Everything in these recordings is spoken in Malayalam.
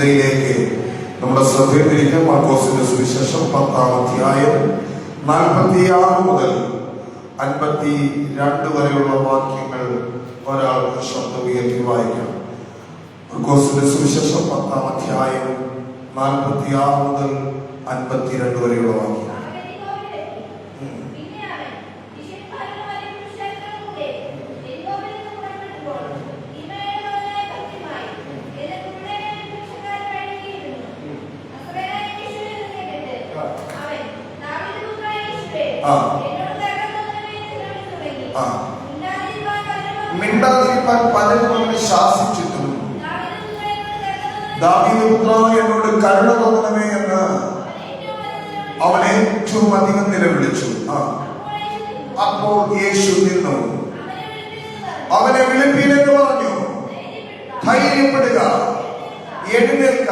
ചിന്തയിലേക്ക് നമ്മുടെ ശ്രദ്ധ തിരിക്കാം. മാർക്കോസിന്റെ സുവിശേഷം 10-ാം അധ്യായം 46 മുതൽ 52 വരെയുള്ള വാക്യങ്ങൾ ഒരാൾക്ക് ശബ്ദം ഉയർത്തി വായിക്കാം. മാർക്കോസിന്റെ സുവിശേഷം 10-ാം അധ്യായം 46 മുതൽ 52 വരെയുള്ള വാക്യം. മിണ്ടാതിരിപ്പാൻ പലരും അവനെ ശാസിച്ചിട്ടും ദാവീദുപുത്രാ എന്നോട് കരുണ തോന്നണമേ എന്ന് അവൻ ഏറ്റവും അധികം നിലവിളിച്ചു. അപ്പോൾ യേശു നിന്നു അവനെ വിളിപ്പീനെന്ന് പറഞ്ഞു. ധൈര്യപ്പെടുക, എഴുന്നേൽക്ക.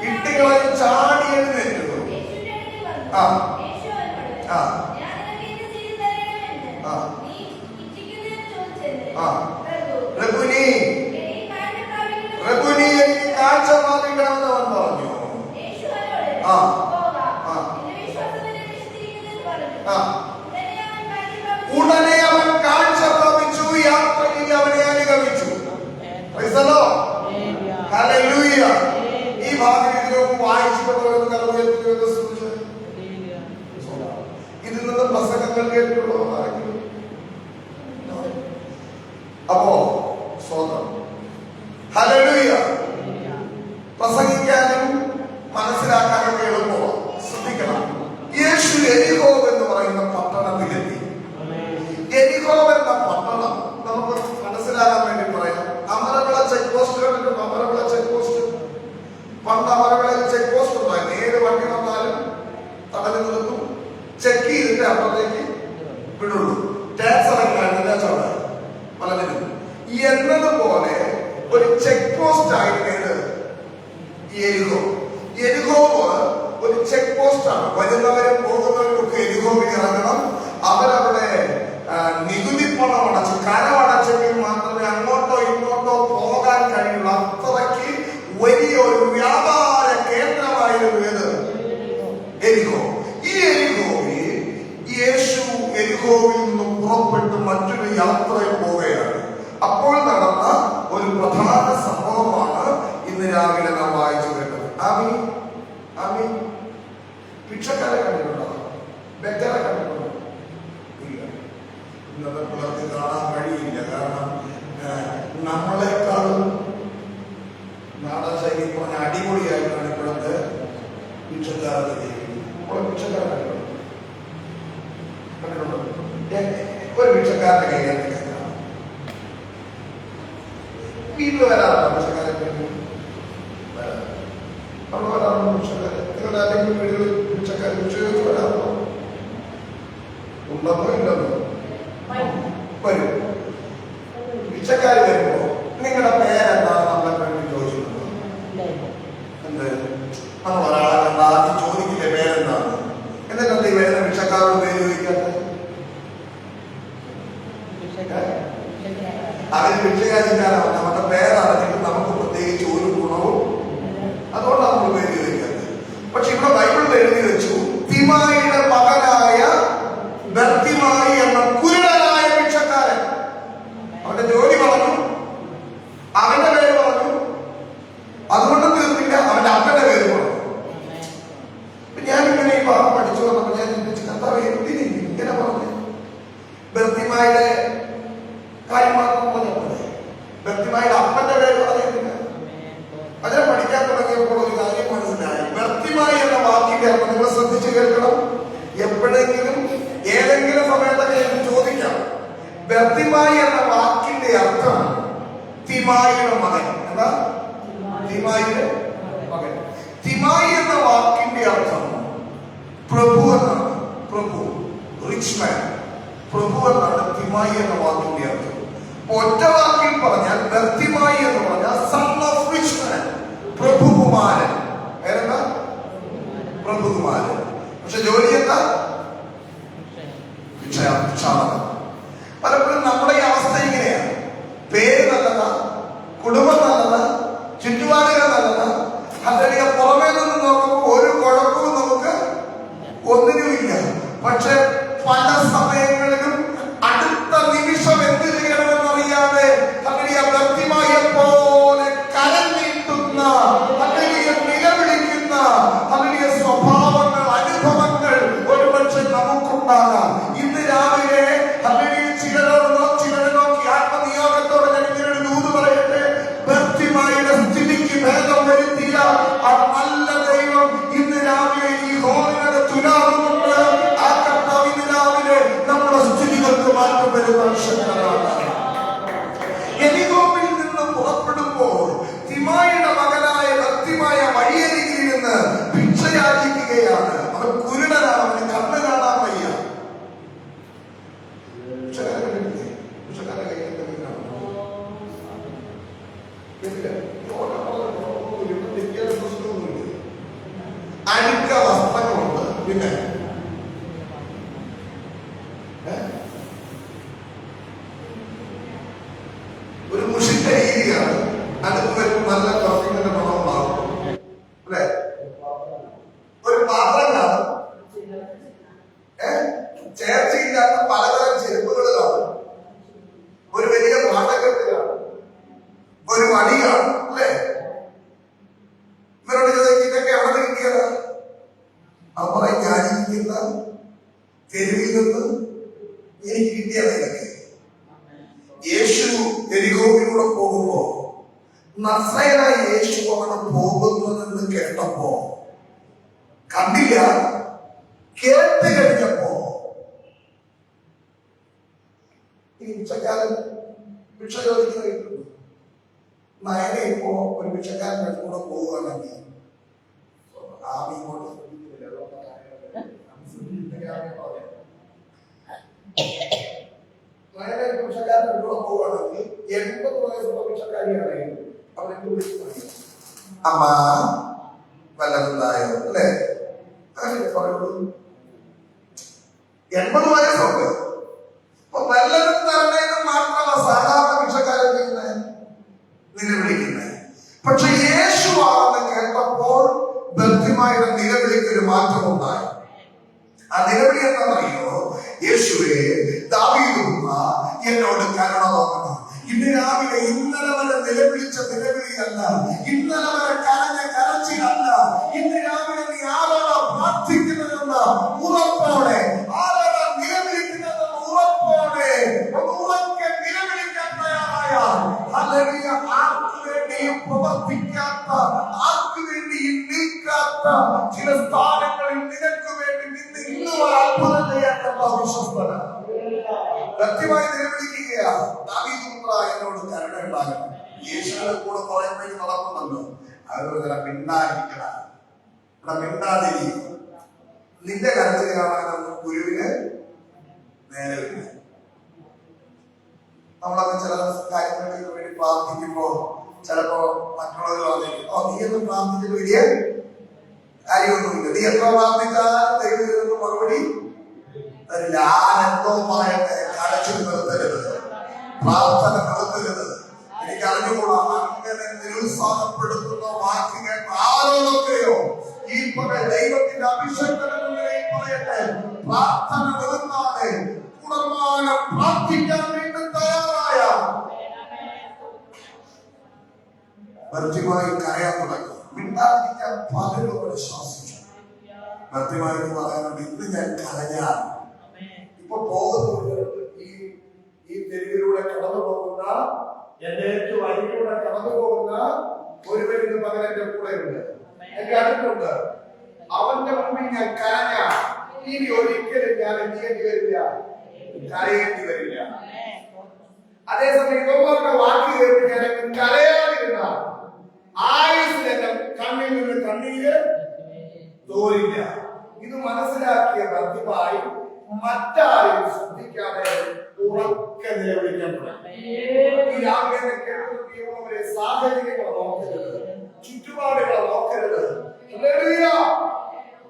ഇട്ടുകളെ ചാടി എഴുന്നേറ്റു. റബ്ബുനി എനിക്ക് കാഴ്ച പ്രാപിക്കണമെന്ന് അവൻ പറഞ്ഞു. ഉടനെ അവൻ കാഴ്ച പ്രാപിച്ചു. യാത്രയിൽ അവനെ അനുഗമിച്ചു. ഹല്ലേലൂയ. ഈ ഭാഗം ഇതിനൊക്കെ വായിച്ചിട്ടുള്ള ഇതിൽ നിന്ന് പ്രസംഗങ്ങൾ കേട്ടിട്ടുള്ളോ ആരെങ്കിലും? അപ്പോ സ്വതം ഹല്ലേലൂയ. പ്രസംഗിക്കാനും മനസ്സിലാക്കാനും എളുപ്പമാണ്. ശ്രദ്ധിക്കണം. യേശു എരിഹോ എന്ന് പറയുന്ന പട്ടണത്തിലെത്തി. എരിഹോ എന്ന പട്ടണം നമുക്ക് മനസ്സിലാകാൻ വേണ്ടി പറയാം. അമരവിള ചെക്ക് പോസ്റ്റ് കണ്ടിട്ടുണ്ട്. അമരവിള ചെക്ക് പോസ്റ്റ്, പണ്ട് അമരവിളയിൽ ചെക്ക് പോസ്റ്റ് ഉണ്ടായിരുന്നു. ഏത് വണ്ടി വന്നാലും തടഞ്ഞു നിർത്തും, ചെക്ക് ചെയ്തിട്ട് അപ്പുറത്തേക്ക് വിടുള്ളൂ. ടാക്സ് അടയ്ക്കാനില്ല ചോടെ പലതിനും എന്നതുപോലെ ഒരു ചെക്ക് പോസ്റ്റ് ആയിരുന്നു എരിഹോ. എരിഹോവ് ഒരു ചെക്ക് പോസ്റ്റ് ആണ്. വരുന്നവരും പോകുന്നവരും ഒക്കെ എരിഹോവിൽ ഇറങ്ങണം. അവരവിടെ നികുതി പണം അടച്ച് കരമടച്ചെങ്കിൽ മാത്രമേ അങ്ങോട്ടോ ഇങ്ങോട്ടോ പോകാൻ കഴിയുള്ളൂ. അത്രയ്ക്ക് വലിയൊരു വ്യാപാര കേന്ദ്രമായിരുന്നു ഇത് എരിഹോ. ഈ എരിഹോവിൽ യേശു എരിഹോവിൽ നിന്ന് പുറപ്പെട്ട് മറ്റൊരു യാത്രയിൽ പോവുകയാണ്. അപ്പോൾ നടന്ന ഒരു പ്രധാന സംഭവമാണ് ഇന്ന് രാവിലെ നാം വായിച്ചു കേട്ടത്. ഭിക്ഷക്കാരെ കണ്ടിട്ടുണ്ടോ? ബെറ്ററെ കണ്ടിട്ടുണ്ടോ? ഇല്ല. ഇന്നത്തെ പിള്ളേർക്ക് കാണാൻ കഴിയില്ല. കാരണം നമ്മളെക്കാളും നാടൻ ശൈലി പറഞ്ഞ അടിപൊളിയായിട്ടാണ് ഇപ്പോഴത്തെ ഭിക്ഷക്കാരൊക്കെ ചെയ്യുന്നത്. നമ്മളെ ഭിക്ഷക്കാരെ കണ്ടിട്ടുണ്ടോ? ഒരു ഭിക്ഷക്കാരന്റെ കൈകാര്യം വീട്ടിൽ വരാറുണ്ടോ? ഭിക്ഷക്കാരെ അവിടെ വരാറുണ്ടോ? ഭിക്ഷക്കാരെ നിങ്ങളുടെ അല്ലെങ്കിൽ വീടുകളിൽ ഭിക്ഷക്കാർ ഭിക്ഷകർക്ക് വരാറുണ്ടോ? ഉണ്ടെന്നോ ഇല്ലെന്നോ? വരും. ഭിക്ഷക്കാർ വരുമ്പോ നിങ്ങളുടെ പേരെന്താണ് നമ്മളെ വേണ്ടി ചോദിച്ചിട്ടുണ്ടോ? എന്ത് നമ്മൾ ഒരാളെ കണ്ട ആദ്യം ചോദിക്കില്ലേ പേരെന്താണ്? എന്നിട്ട് ഈ വരുന്ന ഭിക്ഷക്കാരോട് പേര് ചോദിക്കാത്ത അതിന് ഭിക്ഷകാരിക്കാരാണ്. നമ്മുടെ പേരറിഞ്ഞിട്ട് നമുക്ക് പ്രത്യേകിച്ച് ഒരു ഗുണവും അതുകൊണ്ടാണ് നമ്മൾ പേര് ചോദിക്കുന്നത്. പക്ഷെ ഇവിടെ ബൈബിളിൽ എഴുതി വെച്ചു, തിമായിയുടെ മകനായ ബർത്തിമായി എന്ന കുരുടനായ ഭിക്ഷക്കാരൻ. അവന്റെ ജോലി പറഞ്ഞു, അവന്റെ പേര് പറഞ്ഞു, അതുകൊണ്ട് തീർന്നില്ല, അവന്റെ അപ്പന്റെ പേര് പറഞ്ഞു. ഞാനിങ്ങനെ ഈ ഭാഗം പഠിച്ചു വന്നപ്പോൾ ഞാൻ ചിന്തിച്ചു, കർത്താവ് എന്തിന് ഇങ്ങനെ പറഞ്ഞു? ബർത്തിമായുടെ കാര്യം മാത്രം പറഞ്ഞപ്പോഴേ ബർത്തിമായുടെ അപ്പന്റെ പേര് പറയുന്നില്ല. അതിനെ പഠിക്കാൻ തുടങ്ങിയപ്പോൾ ഒരു കാര്യം മനസ്സിലായി. ബർത്തിമായി എന്ന വാക്കിന്റെ അർത്ഥം നിങ്ങൾ ശ്രദ്ധിച്ചു കേൾക്കണം. എപ്പോഴെങ്കിലും ഏതെങ്കിലും സമയത്തൊക്കെ എനിക്ക് ചോദിക്കാം. ബർത്തിമായി എന്ന വാക്കിന്റെ അർത്ഥം തിമായിയുടെ മകൻ. എന്താ? തിമായിയുടെ മകൻ. തിമായി എന്ന വാക്കിന്റെ അർത്ഥം പ്രഭു എന്നാണ്. പ്രഭു, റിച്ച് മാൻ, പ്രഭു എന്നാണ് തിമായി എന്ന വാക്കിന്റെ അർത്ഥം. ഒറ്റ വാക്കിൽ പറഞ്ഞാൽ ബർത്തിമായി എന്ന് പറഞ്ഞാൽ സൺ ഓഫ് റിച്ച് മാൻ, പ്രഭുകുമാരൻ. വേറെന്താ? പ്രഭുകുമാരൻ. പക്ഷെ ജോലി എന്താ? ഭിക്ഷാടകൻ. പലപ്പോഴും നമ്മുടെ ഈ അവസ്ഥ ഇങ്ങനെ എരിഹോവിൽ നിന്ന് പുറപ്പെടുമ്പോൾ തിമായിയുടെ മകനായ ഭക്തിമായ വഴിയരികിൽ നിന്ന് ഭിക്ഷയാചിക്കുകയാണ്. അവൻ കുരുടനാണ്, അവന് കണ്ണ് കാണാൻ വയ്യ. അഴുക്ക വസ്ത്രങ്ങളുണ്ട്, പിന്നെ ഒരു മുഷിച്ച രീതിയാണ്. അടുത്ത് നല്ല പെർഫ്യൂമിന്റെ മണം ഉണ്ടാവും അല്ലെ. ഒരു പാത്രം കാണും, ചേർച്ചയില്ലാത്ത പലതരം ചെരുപ്പുകൾ കാണും, ഒരു വലിയ പാട്ടക്കെട്ട് കാണും, ഒരു വടി കാണും അല്ലെ. ഇവരോട് ചോദിക്കും ഇതൊക്കെ എവിടെ നിന്ന് കിട്ടിയതാ? അവർ ഞാനിരിക്കുന്ന തെരുവിൽ നിന്ന് എനിക്ക് കിട്ടിയതാ ഇതൊക്കെ. യേശു എരിഹോവിലൂടെ പോകുമ്പോ നസ്രയനായ യേശു അവിടെ പോകുന്നതെന്ന് കേട്ടപ്പോ കണ്ടില്ല, കേട്ട് കഴിഞ്ഞപ്പോ ഈ ഭിക്ഷക്കാരൻ ഭിക്ഷ ചോദിക്കുന്നത് നയനെ ഇപ്പോ ഒരു ഭിക്ഷക്കാരൻ്റെ കൂടെ പോവുകയാണെങ്കിൽ ആമിങ്ങോട്ട് ഭിക്ഷക്കാരൻ്റെ കൂടെ പോവുകയാണെങ്കിൽ 80 വയസ്സുള്ള ഭിക്ഷക്കാരിയാണെങ്കിൽ അവരെന്ത് വിളിച്ചു അമ്മ വല്ലതുണ്ടായോ അല്ലേ? 80 വയസ്സുണ്ട്. അപ്പൊ വല്ലതും തരണേന്ന് മാത്രമല്ല സാധാരണ ഭിക്ഷക്കാരൻ ചെയ്യുന്നത്, നിലവിളിക്കുന്നത്. പക്ഷെ യേശുവാണെന്ന് കേട്ടപ്പോൾ ബദ്ധിമായുടെ നിലവിളിക്കൊരു മാറ്റമുണ്ടായി. ആ നിലവിളി എന്താണെന്നറിയോ? യേശുവേ ദാവീദ് പുത്ര എന്നോട് കരുണ തോന്നണം. ഇന്ന് രാവിലെ ഇന്നലെ വരെ നിലവിളിച്ച നിലവിളിയല്ല, ഇന്നലെ വരെ കരഞ്ഞ കരച്ചിലല്ല. ഇന്ന് രാവിലെ നീ ആരോടാ പ്രാർത്ഥിക്കുന്നതെന്ന് ഉറപ്പോടെ, ആരോടാ നിലവിളിക്കുന്നതെന്ന് ഉറപ്പോടെ ഉറക്കെ നിലവിളിക്കാൻ തയ്യാറായ ആർക്കു വേണ്ടിയും പ്രവർത്തിക്കാത്ത, ആർക്കു വേണ്ടിയും നീക്കാത്ത ചില സ്ഥാനങ്ങളിൽ നിനക്ക് വേണ്ടി നിന്ന് ഇന്ന് അത്ഭുതം ചെയ്യാത്ത വിശ്വസ്തന കൃത്യമായി നിലവിളിക്കുകയാണ്. ദാവീദ് പുത്ര എന്നോട് കരുണ ഉണ്ടാകണം. യേശുവിനെ കൂടെ പറയുമ്പോഴേക്ക് നടക്കുന്നുണ്ടല്ലോ, അവരോട് ചില മിണ്ടാതിരിക്കണ, ഇവിടെ മിണ്ടാതിരിക്കും. നിന്റെ കരച്ചിൽ കാണാനൊന്നും ഗുരുവിന് നേരമില്ല. നമ്മളൊക്കെ ചില കാര്യങ്ങൾക്ക് വേണ്ടി പ്രാർത്ഥിക്കുമ്പോ ചിലപ്പോ മറ്റുള്ളവർ പറഞ്ഞിരിക്കും, ഓ നീ ഒന്നും പ്രാർത്ഥിച്ചിട്ട് വലിയ കാര്യമൊന്നുമില്ല, നീ എത്ര പ്രാർത്ഥിച്ചാലും ദൈവത്തിനൊന്നും മറുപടി തരില്ല. ആരെന്തോ പറയട്ടെ, കരച്ചിൽ നിർത്തരുത്, പ്രാർത്ഥന നിർത്തരുത്. എനിക്ക് അറിഞ്ഞുകൂടാ അങ്ങനെ നിരുത്സാഹപ്പെടുത്തുന്ന വാക്കുകൾ ആരോടൊക്കെയോ ഈ ദൈവത്തിന്റെ അഭിഷേകങ്ങളിൽ പറയട്ടെ, പ്രാർത്ഥന നിർത്താതെ തുടർമാനം പ്രാർത്ഥിക്കാൻ വേണ്ടി തയ്യാറായ ഭർത്തിമായി കരയാൻ തുടങ്ങി. മിണ്ടാതിരിക്കാൻ പലരോട് ശ്വാസിച്ചു. ഭർത്തിമായി പറയാനുണ്ട്, ഇന്ന് ഞാൻ കരഞ്ഞാൽ ഇപ്പൊ പോകുന്നത് ഈ തെരുവിലൂടെ കടന്നു പോകുന്ന, എന്റെ വഴിയിലൂടെ കടന്നു പോകുന്ന ഒരുവരിന് പകരം എന്റെ കൂടെ ഉണ്ട്, എന്റെ അടുത്തുണ്ട്. അവന്റെ മുമ്പിൽ ഞാൻ കരഞ്ഞ ഇനി ഒരിക്കലും ഞാൻ എന്ത് ചെയ്യേണ്ടി വരില്ല, കരയേണ്ടി വരില്ല. അതേസമയം ഇവന്മാരുടെ വാക്ക് കേട്ട് ഞാൻ കരയാതിരുന്ന ആയുസ്സിൽ എന്റെ കണ്ണിൽ നിന്ന് കണ്ണീര് തോന്നില്ല. ഇത് മനസ്സിലാക്കിയ ഭർത്തിമായി മറ്റാരും ശ്രദ്ധിക്കാതെ ഉറക്കെ നിലവിളിക്കാൻ തുടങ്ങി. ഈ രാവിലെ കേൾക്കുന്ന സാഹചര്യങ്ങളെ നോക്കരുത്, ചുറ്റുപാടുകളെ നോക്കരുത്.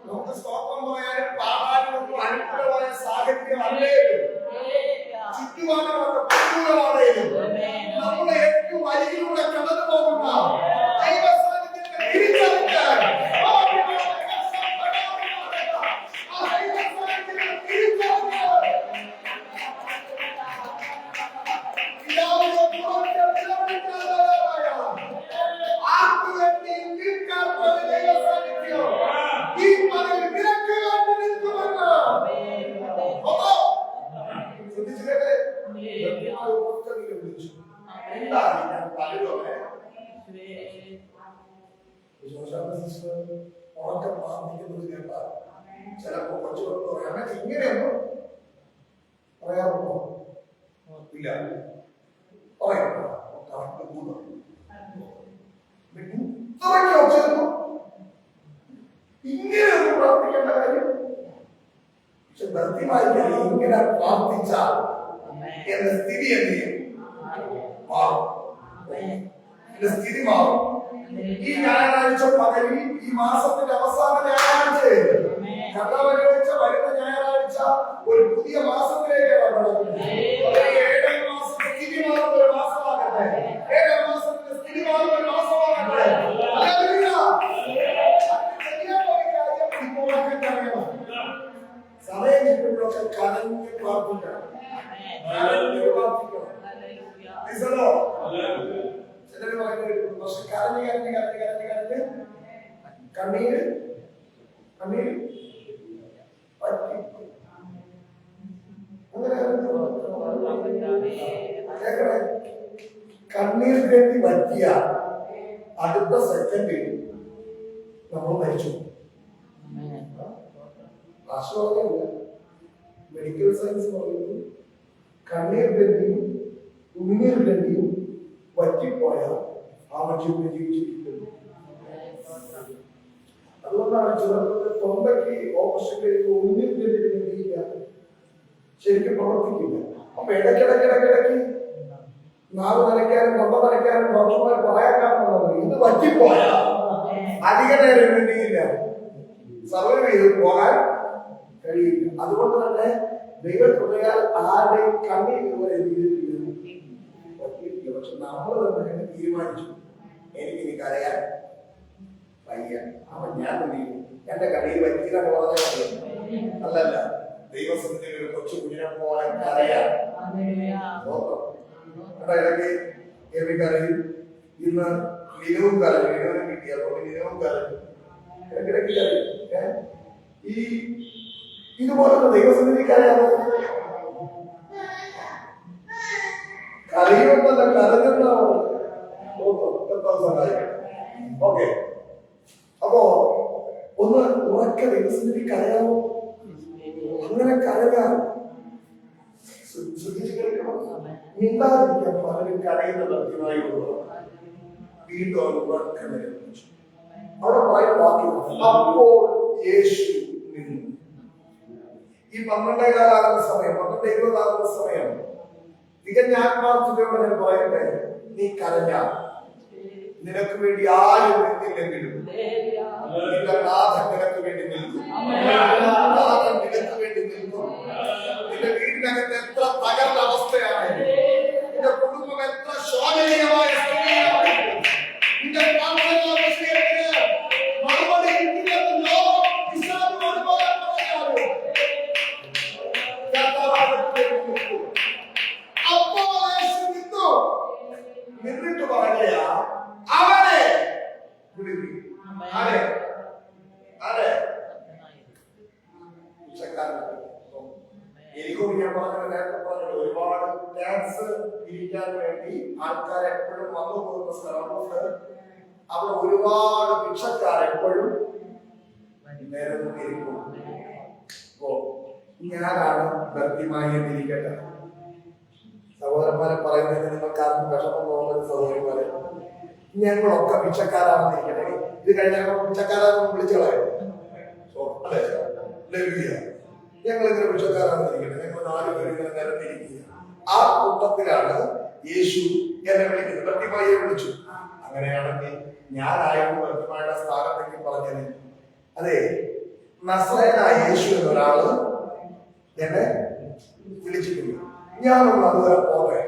നമുക്ക് സ്തോത്രം പറയാനും പാടാനും അനുകൂലമായ സാഹചര്യം അല്ലേലും ചുറ്റുപാടുകളൊക്കെ പ്രതികൂലമാണേലും നമ്മുടെ ഏറ്റവും അരികിലൂടെ കടന്നു പോകുന്ന ദൈവ സാന്നിധ്യത്തെ തിരിച്ചറിഞ്ഞാൽ ചിലപ്പോ കൊച്ചുകൾ ഇങ്ങനെയൊന്നും പറയാറുണ്ടോ? ഇല്ല. പറയട്ടോ ഇങ്ങനെയൊന്നും പ്രാർത്ഥിക്കേണ്ട കാര്യം. പക്ഷെ ഭക്തിമായി ഇങ്ങനെ പ്രാർത്ഥിച്ചാൽ എന്ന സ്ഥിതി എന്ത് ചെയ്യും? മാറും. എന്റെ സ്ഥിതി മാറും. ഈ ഞായറാഴ്ച പകലിൽ ഈ മാസത്തിന്റെ അവസാന ഞായറാഴ്ച കർത്താവനുവദിച്ച വരുന്ന ഞായറാഴ്ച ഒരു പുതിയ മാസത്തിലേക്കാണ് നടക്കുന്നത്. 7 മാസം സ്ഥിതി മാറുന്ന ഒരു മാസമാകട്ടെ. 7 മാസത്തിന്റെ സ്ഥിതി മാറുന്ന ഒരു മാസമാകട്ടെ. സമയം കിട്ടുമ്പോഴൊക്കെ കരഞ്ഞ് പ്രാർത്ഥിക്കണം. ചിലര് പറയുന്നത് പക്ഷെ കരഞ്ഞ് കരഞ്ഞ് കരഞ്ഞ് കരഞ്ഞ് കരഞ്ഞ് കണ്ണീര് കണ്ണീര് കണ്ണീർ കെട്ടി പറ്റിയ അടുത്ത സെക്കൻഡിൽ നമ്മൾ മരിച്ചു. ആശ്വാസമില്ല. മെഡിക്കൽ സയൻസ് പറയുന്നു കണ്ണീർ കെട്ടിയും ഉമിനീർ കെട്ടിയും പറ്റിപ്പോയാൽ ആ മനുഷ്യനെ ജീവിച്ചിരിക്കുന്നു. അതുകൊണ്ടാണ് ചിലർക്ക് തൊണ്ടയ്ക്ക് ഓപ്പറേഷൻ കഴിയുമ്പോൾ ഉമിനീർ കെട്ടിയില്ല, ശരിക്കും പ്രവർത്തിക്കില്ല. അപ്പൊ ഇടയ്ക്കിടയ്ക്ക് നാവ് നനയ്ക്കാനും തൊണ്ട നനയ്ക്കാനും ഡോക്ടർമാർ പറയാൻ കാരണം ഇത് പറ്റിപ്പോയാൽ അധിക നേരം വേണ്ടിയില്ല, സർവൈവ് ചെയ്ത് പോകാൻ കഴിയില്ല. അതുകൊണ്ട് തന്നെ ദൈവകൃപയാൽ ആരുടെയും കണ്ണീർ ഇതുവരെ പറ്റിയിട്ടില്ല. പക്ഷെ നമ്മൾ തന്നെ തീരുമാനിച്ചു എനിക്കിനി കരയാൻ വയ്യ. അവൻ ഞാൻ ചെയ്യും എന്റെ കണ്ണീർ പറ്റിയില്ലെന്ന് പറഞ്ഞാൽ അല്ലല്ല, ദൈവസന്നിധിയിൽ ഒരു കൊച്ചു കുഞ്ഞിനെ പോലെ കരയാൻ ഇടയ്ക്ക് എനിക്കറിയും. ഇന്ന് നിലവും കരഞ്ഞു, നിലവിനും കിട്ടി, അതുകൊണ്ട് നിലവും കരഞ്ഞു, ഇടയ്ക്കിടയ്ക്ക് കരയും. ഈ ഇതുപോലത്തെ ദൈവസന്നിധി കരയാമോ? കരയുമെന്നല്ല, കരഞ്ഞെന്നാണോ? ഓക്കെ, അപ്പോ ഒന്ന് ഉറക്കെ ദൈവസന്നിധി കരയാമോ? അങ്ങനെ കരയാം. ശ്രദ്ധിച്ചു കേൾക്കണം. മിണ്ടാതിരിക്കാൻ പലരും കരയുന്ന ഭക്തിമായി വീണ്ടും ഉറക്കെ നിലവിളിച്ചു. അവിടെ പറയുന്ന വാക്യം അപ്പോൾ യേശു നിന്നു. ഈ 12:15 സമയം, 12:20 സമയം തികഞ്ഞ ആത്മാർത്ഥതയോടെ ഞാൻ പറയട്ടെ, നീ കരഞ്ഞാൽ നിനക്ക് വേണ്ടി ആരും നിന്നില്ലെങ്കിലും നിന്റെ നാഥൻ നിനക്ക് വേണ്ടി നിൽക്കും. നാഥൻ നിനക്ക് വേണ്ടി നിൽക്കും. നിന്റെ വീടിനകത്ത് എത്ര തകർന്ന അവസ്ഥയാണ്, നിന്റെ കുടുംബം എത്ര ശോചനീയമായ സ്ഥിതിയാണ്, നിന്റെ പ്രാർത്ഥനാവസ്ഥയിൽ മറുപടി കിട്ടില്ലെന്ന് നിന്നിട്ട് പറയാ അവനെ എനിക്കും ഞാൻ പറഞ്ഞ നേരത്തെ പറഞ്ഞത് ഒരുപാട് ടാക്സ് പിരിക്കാൻ വേണ്ടി ആൾക്കാർ എപ്പോഴും വന്നു പോകുന്ന സ്ഥലമുണ്ട്. അവിടെ ഒരുപാട് ഭിക്ഷക്കാർ എപ്പോഴും നിരന്നിരിക്കും. ഞാനാണ് ഭക്തിമായി എന്നിരിക്കട്ടെ. സഹോദരന്മാരെ പറയുന്നത് നിങ്ങൾക്കാർക്കും വിഷമം തോന്നുന്നത് സഹോദരിമാരെ, ഞങ്ങളൊക്കെ ഭിക്ഷക്കാരാണെന്നിരിക്കട്ടെ. ഇത് കഴിഞ്ഞാൽ ഭിക്ഷക്കാരാണെന്ന് വിളിച്ചു കളയും. ഞങ്ങൾ ഇങ്ങനെ ഭിക്ഷക്കാരാണെന്നിരിക്കട്ടെ, ഞങ്ങൾ 4 പേര് ഇങ്ങനെ നിരന്നിരിക്കുക. ആ കൂട്ടത്തിലാണ് യേശു എന്നെ വിളിക്കുന്നത്. ഭക്തിമായെ വിളിച്ചു. അങ്ങനെയാണെങ്കിൽ ഞാനായിരുന്നു ഭക്തിമായുടെ സ്ഥാനത്തേക്ക് പറഞ്ഞത്. അതെ, നസ്രയനായ യേശു എന്നൊരാള് എന്നെ വിളിച്ചിട്ടുണ്ട്. ഞാനൊന്ന് അതുവരെ പോകെ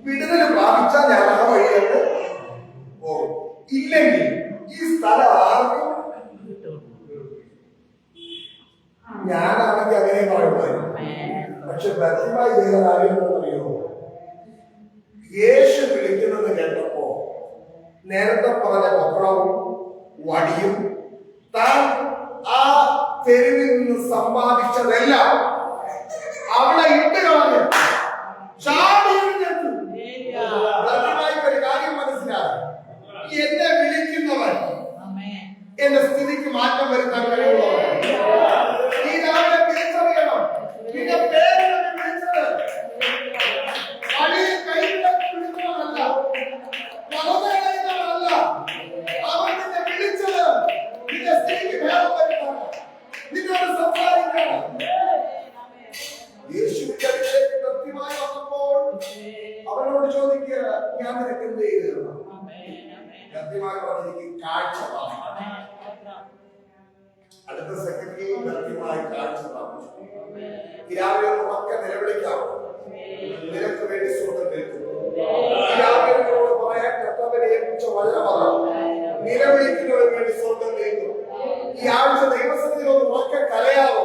വിടുതൽ പ്രാപിച്ചാൽ ഞാൻ ആ വഴിയായിട്ട് പോകും. ഇല്ലെങ്കിൽ ഈ സ്ഥലം ആർക്കും ഞാനാണെങ്കിൽ അങ്ങനെ പറയുമായിരുന്നു. പക്ഷെ ഭക്തിമായി ചെയ്ത കാര്യം അറിയോ? യേശു വിളിക്കുന്നത് കേട്ടപ്പോ നേരത്തെ പറഞ്ഞ പത്രവും വടിയും താൻ ആ തെരുവിൽ നിന്ന് സമ്പാദിച്ചതെല്ലാം അവിടെ ഇട്ട് കളഞ്ഞ് ഒരു കാര്യം മനസ്സിലായി. എന്നെ വിളിക്കുന്നവൻ എന്റെ സ്ഥിതിക്ക് മാറ്റം വരുത്താൻ കഴിവുള്ളവൻ. ഈ രാവിലെ തിരിച്ചറിയണം, നിന്റെ പേര് വിളിച്ചത് അവനോട് ചോദിക്കുക, ഞാൻ നിനക്ക് എന്ത് ചെയ്തു തരണം? കൃത്യമായി പറഞ്ഞിരിക്കും, കാഴ്ച പ്രാപിച്ചു. അടുത്ത സെക്കൻഡിൽ കൃത്യമായി കാഴ്ച പ്രാപിച്ചു. രാവിലെ ഒക്കെ നിലവിളിക്കാമോ? നിനക്ക് വേണ്ടി സ്വർഗ്ഗം നിൽക്കുന്നു. രാവിലെയോട് പറയാൻ കർത്താവിനെ ഏൽപ്പിച്ച വചനമാണ്, നിലവിളിക്കുന്നവർക്ക് വേണ്ടി സ്വർഗ്ഗം നിൽക്കും. ഈ ആഴ്ച ദൈവസന്നിധിയിലൊന്ന് ഉറക്കെ കരയാവോ?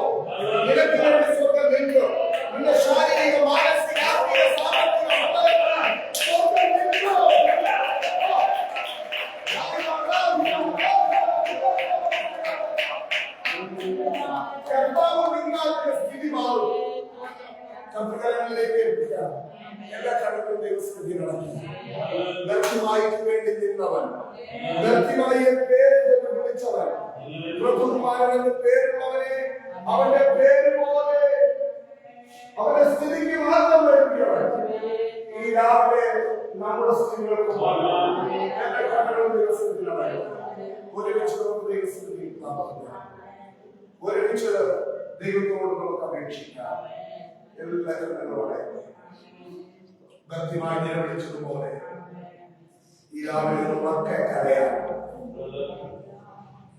നിനക്ക് വേണ്ടി സ്വർഗ്ഗം നിൽക്കും. നിന്റെ ശാരീരിക, മാനസിക, ആത്മീയ, സാമ്പത്തിക സ്വർഗ്ഗം നിൽക്കും. കർത്താവ് നിങ്ങളുടെ സ്ഥിതി മാറും. കർത്തൃകരങ്ങളിലേക്ക് എത്തിക്കാം. എല്ലാ കടലും ദൈവസ്ഥിതി നടക്കും. വ്യക്തിമായിട്ട് വേണ്ടി നിന്നവൻ, വ്യക്തിമായി പേര് വിളിച്ചവൻ, പ്രഭുകുമാരൻ എന്ന് പേരുള്ളവനെ അവന്റെ പേര് പോലെ അവന്റെ സ്ഥിതിക്ക് മാറ്റം വരുത്തിയവൻ ഈ രാവിലെ നമ്മുടെ സ്ഥിതികൾക്ക് എല്ലാ കടലും ദൈവസ്ഥിതി നടക്കും. ഒരുമിച്ച് നമുക്ക് ദൈവസ്ഥിതി ഒരുമിച്ച് ദൈവത്തോട് നമുക്ക് അപേക്ഷിക്കാം. എല്ലാവരും എന്നോടെ ഭക്തിമായി നിലവിളിച്ചതുപോലെ ഈ രാവിലെ ഉറക്കെ കരയാം.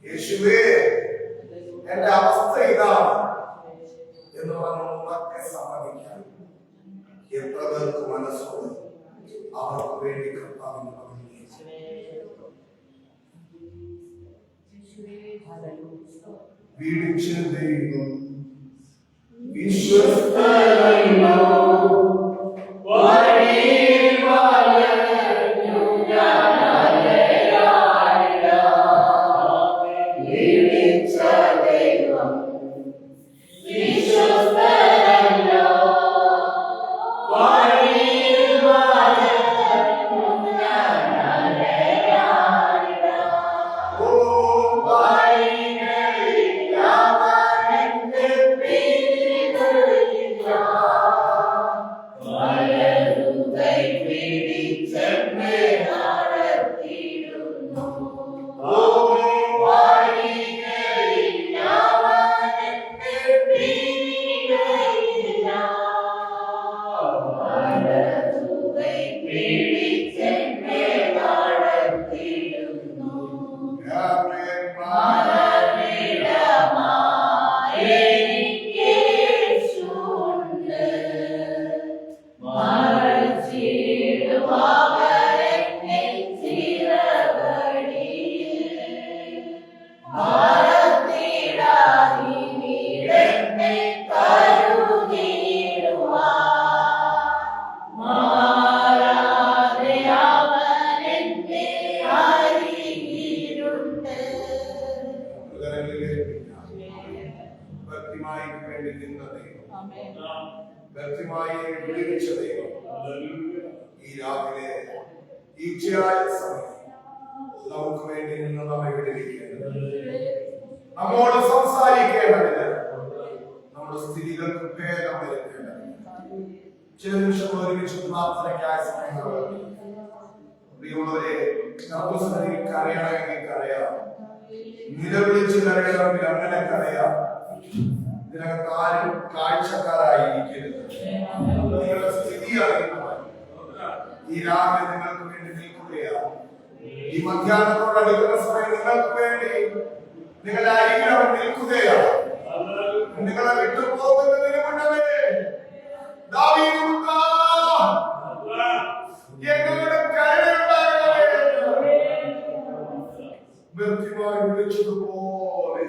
യേശുവേ, എന്റെ അവസ്ഥ ഇതാണ് എന്ന് പറഞ്ഞ് ഉറക്കെ സമ്മതിക്കാം. എത്ര പേർക്ക് മനസ്സോട് അവർക്ക് വേണ്ടി കർത്താവിന് വീടിച്ച് ദൈവം വിശ്വസ്തനല്ലോ ഈ രാവിലെ ഈ സമയം നമുക്ക് വേണ്ടി നിന്ന് നമ്മെ വിടുവിക്കേണ്ടത്, നമ്മോട് സംസാരിക്കേണ്ടതിന്, നമ്മുടെ സ്ഥിതികൾക്ക് ഭേദം വരുത്തേണ്ടത്. ചില നിമിഷങ്ങൾ ഒരുമിച്ച് പ്രാർത്ഥനയ്ക്കായ സമയങ്ങൾ പ്രിയമുള്ളവരെ, നമുക്ക് കരയണമെങ്കിൽ കരയാം, നിലവിളിച്ച് കരയണമെങ്കിൽ അങ്ങനെ കരയാം. ഇതിനകത്ത് ആരും കാഴ്ചക്കാരായിരിക്കരുത്. നിങ്ങളുടെ സ്ഥിതി അറിയുന്നവർ ഈ രാവിലെ നിങ്ങൾക്ക് വേണ്ടി നിൽക്കുകയാണ്. ഈ മധ്യാഹ്നത്തോടടുക്കുന്ന സമയം നിങ്ങൾക്ക് വേണ്ടി നിങ്ങളുടെ അരികിൽ അവൻ നിൽക്കുകയാണ്. നിങ്ങളെ വിട്ടുപോകുന്നതിന് മുന്നമേ ദാവീദ് എന്നോട് കരുണയുണ്ടാകണമേ വ്യക്തിമായി വിളിച്ചതുപോലെ.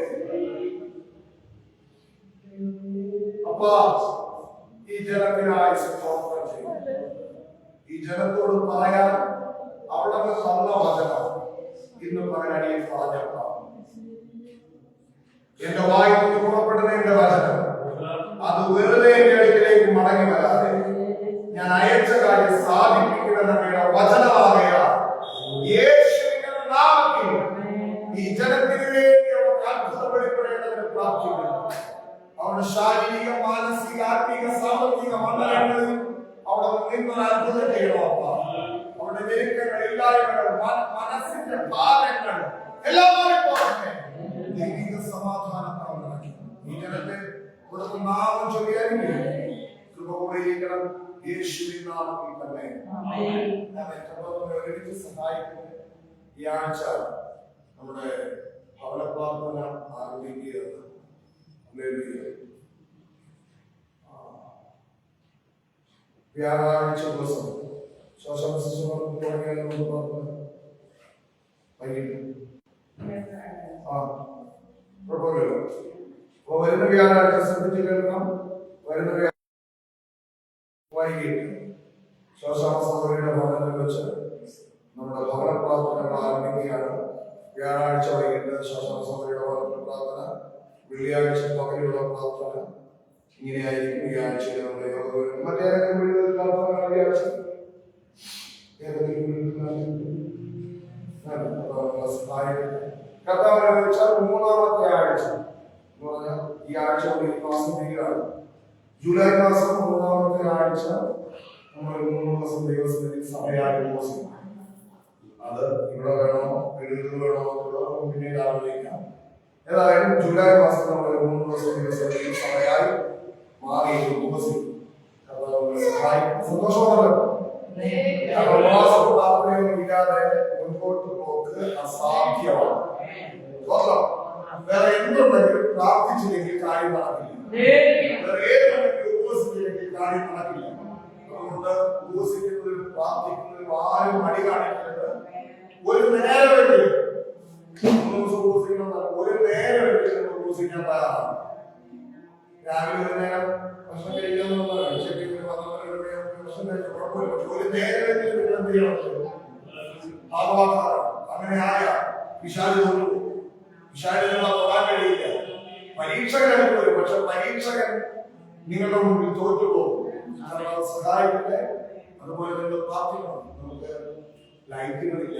അപ്പാ, ഈ ജനത്തിനായി സ്തോത്രം ചെയ്യും. ഈ ജനത്തോട് പറയാൻ അവിടെ തന്ന വചനം ഇന്ന് പകരടിയിൽ പറഞ്ഞപ്പോ എന്റെ വായിൽ നിന്ന് പുറപ്പെടുന്ന എന്റെ വചനം അത് വെറുതെ എന്റെ അടുക്കിലേക്ക് മടങ്ങി വരാതെ ഞാൻ അയച്ച കാര്യം സാധിപ്പിക്കുന്ന വചനമാകയാൽ യേശുവിന്റെ നാമത്തിൽ ഈ ജനത്തിന് വേണ്ടി അവർക്ക് അത്ഭുതം വെളിപ്പെടേണ്ടതിന് പ്രാർത്ഥിക്കുന്നു. അവരുടെ ശാരീരിക, മാനസിക, ആത്മീക, സാമ്പത്തിക മണ്ഡലങ്ങളിൽ അവിടെ നിന്നൊരു അത്ഭുതം ചെയ്യണോ അപ്പ. അവരുടെ ഞെരുക്കങ്ങൾ, ഇല്ലായ്മകൾ, മനസ്സിന്റെ ഭാരങ്ങൾ എല്ലാവരും പോകട്ടെ. ദൈവിക സമാധാനം ഈ ജനത്തെ നാമം ചൊല്ലിയാലും കൃപ കൂടെ ഇരിക്കണം. യേശുവിൻ നാമത്തിൽ തന്നെ. ഒരുമിച്ച് സഹായിക്കുന്നത് ഈ ആഴ്ച നമ്മുടെ ഭവനപ്രാർത്ഥന ആരംഭിക്കുകയാണ്. വ്യാഴാഴ്ച ദിവസം ശ്വാസം വരുന്ന വ്യാഴാഴ്ച ശ്രദ്ധിച്ച് കേൾക്കണം. വരുന്ന വൈകിട്ട് ശ്വാസമസൗകര്യയുടെ ഭവനത്തിൽ വെച്ച് നമ്മുടെ ഭവന പ്രാർത്ഥനകൾ ആരംഭിക്കുകയാണ്. വ്യാഴാഴ്ച വൈകിട്ട് ശ്വാസമസൗകര്യയുടെ ഭവനത്തിൽ പ്രാർത്ഥന, വെള്ളിയാഴ്ച പകലുള്ള പ്രാർത്ഥന. ഇങ്ങനെയായിരിക്കും ഈ ആഴ്ചയിൽ നമ്മുടെ യോഗം. മറ്റേതെങ്കിലും വീടുകളിൽ പ്രാർത്ഥന വ്യാഴാഴ്ച കർത്താവിനെ വെച്ചാൽ മൂന്നാമത്തെ ആഴ്ച എന്ന് പറഞ്ഞാൽ ഈ ആഴ്ച ഈ മാസം തീരാണ്. ജൂലൈ മാസം മൂന്നാമത്തെ ആഴ്ച നമ്മൾ 3 ദിവസം ദൈവസന്നിധിയിൽ സഭയായി ഉപവസിക്കും. അത് ഇവിടെ വേണോ വീടുകളിൽ വേണോ പിന്നീട് ആലോചിക്കാം. ഏതായാലും ജൂലൈ മാസം നമ്മൾ 3 ദിവസം ദൈവസന്നിധിയിൽ സഭയായി മാറി ഉപവസിക്കും. സന്തോഷമാണല്ലോ. പ്രാർത്ഥനയൊന്നും ഇല്ലാതെ മുൻപോട്ട് പോക്ക് അസാധ്യമാണ്. വേറെ എന്തുണ്ടെങ്കിലും പ്രാർത്ഥിച്ചില്ലെങ്കിൽ കാര്യം നടക്കില്ല. വേറെ ഏതുണ്ടെങ്കിലും ഉപവസിച്ചില്ലെങ്കിൽ കാര്യം നടക്കില്ല. അതുകൊണ്ട് ഉപവസിക്കുന്നതിലും പ്രാർത്ഥിക്കുന്നതിലും ആരും മടി കാണിക്കരുത്. ഒരു നേരമെങ്കിലും ഉപവസിക്കണം. ഒരു നേരമെങ്കിലും ഉപവസിക്കാൻ തയ്യാറാണ്. രാവിലെ ഒരു നേരം ഭക്ഷണം കഴിക്കാമെന്നുള്ള ഒരു നേരമെങ്കിലും എന്ത് ചെയ്യണം? അങ്ങനെ ആയ വിശാല വിശാലികളെ തൊടാൻ കഴിയില്ല. പരീക്ഷകൻ അടുത്ത് വരും, പക്ഷെ പരീക്ഷകൻ നിങ്ങളുടെ മുമ്പിൽ തോറ്റുപോകും. സഹായിക്കട്ടെ. അതുപോലെ നിങ്ങൾ പ്രാർത്ഥിക്കണം. നമുക്ക് ലൈറ്റുകളില്ല.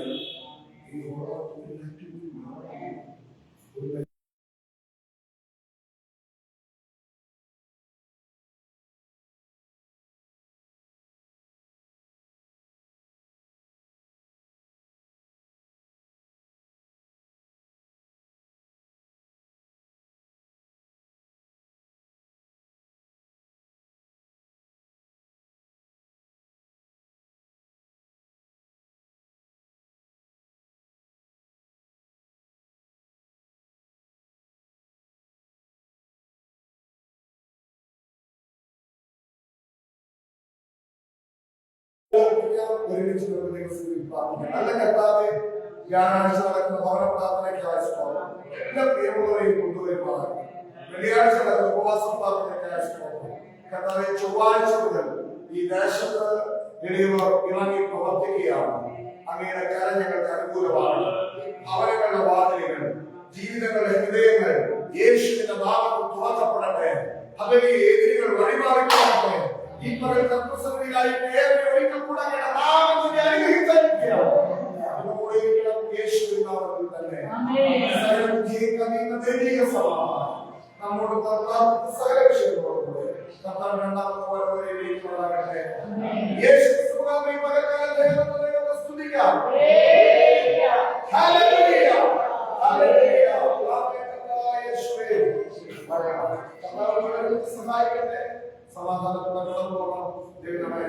ഒരുമിച്ച് നല്ല കർത്താവേ, വ്യാഴാഴ്ച നടക്കുന്ന ഭവന പ്രാർത്ഥനയ്ക്കായി സ്തോത്രം. എല്ലാ പ്രിയമുള്ളവരെയും കൊണ്ടുവരുവാൻ വെള്ളിയാഴ്ച നടക്കുന്ന ഉപവാസ പ്രാർത്ഥനയ്ക്കായി സ്തോത്രം. കർത്താവേ, ചൊവ്വാഴ്ച മുതൽ ഈ ദേശത്ത് എളിയവർ ഇറങ്ങി പ്രവർത്തിക്കുകയാണ്. അങ്ങയുടെ കരം ഞങ്ങൾക്ക് അനുകൂലമാണ്. ഭവനങ്ങളുടെ വാതിലുകൾ, ജീവിതങ്ങളുടെ ഹൃദയങ്ങൾ യേശുവിന്റെ നാമത്തിൽ തുറക്കപ്പെടട്ടെ. അതിലെ എതിരുകൾ വഴിമാറിക്കൊള്ളട്ടെ. ഈ പകൽ കർത്തൃസന്നിധിയിലായി ഒരിക്കൽ കൂടെ നാമത്തിന്റെ അനുഗ്രഹിച്ചിരിക്കുക. യേശുവിൻ നാമത്തിൽ തന്നെ ദൈവിക സമാധാനം നമ്മോട് സകല വിഷയങ്ങളോടുകൂടെ കർത്താവ് രണ്ടാമത്തെ വരവരയിലേക്ക് വളരട്ടെ. യേശു സ്തുതിക്കാം. സഹായിക്കട്ടെ. സമാധാനത്തോടെ കടന്നു പോകണം. ദൈവമായ